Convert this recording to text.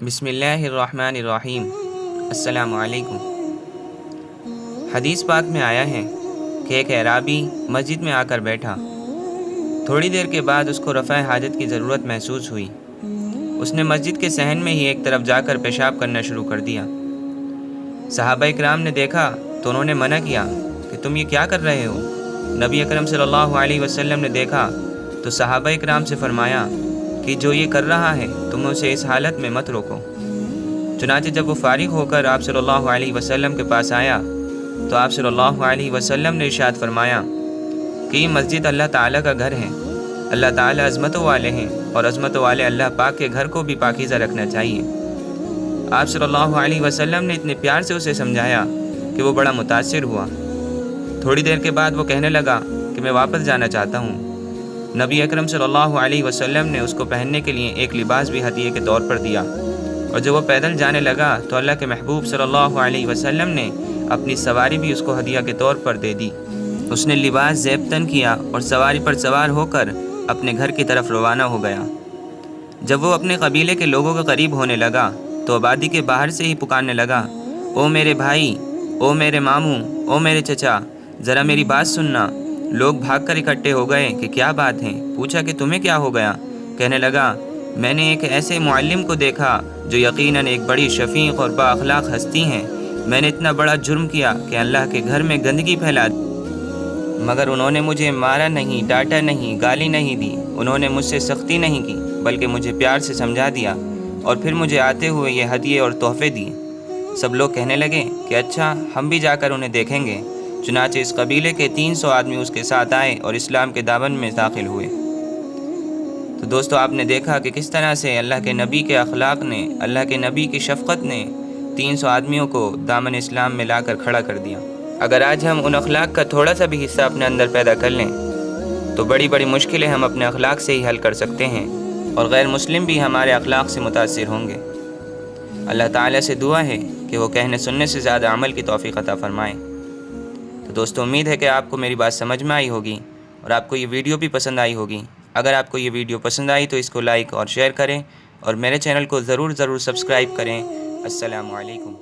بسم اللہ الرحمن الرحیم۔ السلام علیکم۔ حدیث پاک میں آیا ہے کہ ایک اعرابی مسجد میں آ کر بیٹھا۔ تھوڑی دیر کے بعد اس کو رفع حاجت کی ضرورت محسوس ہوئی۔ اس نے مسجد کے صحن میں ہی ایک طرف جا کر پیشاب کرنا شروع کر دیا۔ صحابہ اکرام نے دیکھا تو انہوں نے منع کیا کہ تم یہ کیا کر رہے ہو؟ نبی اکرم صلی اللہ علیہ وسلم نے دیکھا تو صحابہ اکرام سے فرمایا کہ جو یہ کر رہا ہے تم اسے اس حالت میں مت روکو۔ چنانچہ جب وہ فارغ ہو کر آپ صلی اللہ علیہ وسلم کے پاس آیا تو آپ صلی اللہ علیہ وسلم نے ارشاد فرمایا کہ یہ مسجد اللہ تعالیٰ کا گھر ہے۔ اللہ تعالیٰ عظمتوں والے ہیں اور عظمتوں والے اللہ پاک کے گھر کو بھی پاکیزہ رکھنا چاہیے۔ آپ صلی اللہ علیہ وسلم نے اتنے پیار سے اسے سمجھایا کہ وہ بڑا متاثر ہوا۔ تھوڑی دیر کے بعد وہ کہنے لگا کہ میں واپس جانا چاہتا ہوں۔ نبی اکرم صلی اللہ علیہ وسلم نے اس کو پہننے کے لیے ایک لباس بھی ہدیے کے طور پر دیا، اور جب وہ پیدل جانے لگا تو اللہ کے محبوب صلی اللہ علیہ وسلم نے اپنی سواری بھی اس کو ہدیہ کے طور پر دے دی۔ اس نے لباس زیب تن کیا اور سواری پر سوار ہو کر اپنے گھر کی طرف روانہ ہو گیا۔ جب وہ اپنے قبیلے کے لوگوں کے قریب ہونے لگا تو آبادی کے باہر سے ہی پکارنے لگا، او میرے بھائی، او میرے ماموں، او میرے چچا، ذرا میری بات سننا۔ لوگ بھاگ کر اکٹھے ہو گئے کہ کیا بات ہے؟ پوچھا کہ تمہیں کیا ہو گیا؟ کہنے لگا، میں نے ایک ایسے معلم کو دیکھا جو یقیناً ایک بڑی شفیق اور با اخلاق ہستی ہیں۔ میں نے اتنا بڑا جرم کیا کہ اللہ کے گھر میں گندگی پھیلا دی، مگر انہوں نے مجھے مارا نہیں، ڈانٹا نہیں، گالی نہیں دی۔ انہوں نے مجھ سے سختی نہیں کی بلکہ مجھے پیار سے سمجھا دیا اور پھر مجھے آتے ہوئے یہ ہدیے اور تحفے دیے۔ سب لوگ کہنے لگے کہ اچھا، ہم بھی جا کر انہیں دیکھیں گے۔ چنانچہ اس قبیلے کے 300 آدمی اس کے ساتھ آئے اور اسلام کے دامن میں داخل ہوئے۔ تو دوستو، آپ نے دیکھا کہ کس طرح سے اللہ کے نبی کے اخلاق نے، اللہ کے نبی کی شفقت نے 300 آدمیوں کو دامن اسلام میں لا کر کھڑا کر دیا۔ اگر آج ہم ان اخلاق کا تھوڑا سا بھی حصہ اپنے اندر پیدا کر لیں تو بڑی بڑی مشکلیں ہم اپنے اخلاق سے ہی حل کر سکتے ہیں، اور غیر مسلم بھی ہمارے اخلاق سے متاثر ہوں گے۔ اللہ تعالیٰ سے دعا ہے کہ وہ کہنے سننے سے زیادہ عمل کی توفیق عطا فرمائے۔ تو دوستو، امید ہے کہ آپ کو میری بات سمجھ میں آئی ہوگی اور آپ کو یہ ویڈیو بھی پسند آئی ہوگی۔ اگر آپ کو یہ ویڈیو پسند آئی تو اس کو لائک اور شیئر کریں، اور میرے چینل کو ضرور سبسکرائب کریں۔ السلام علیکم۔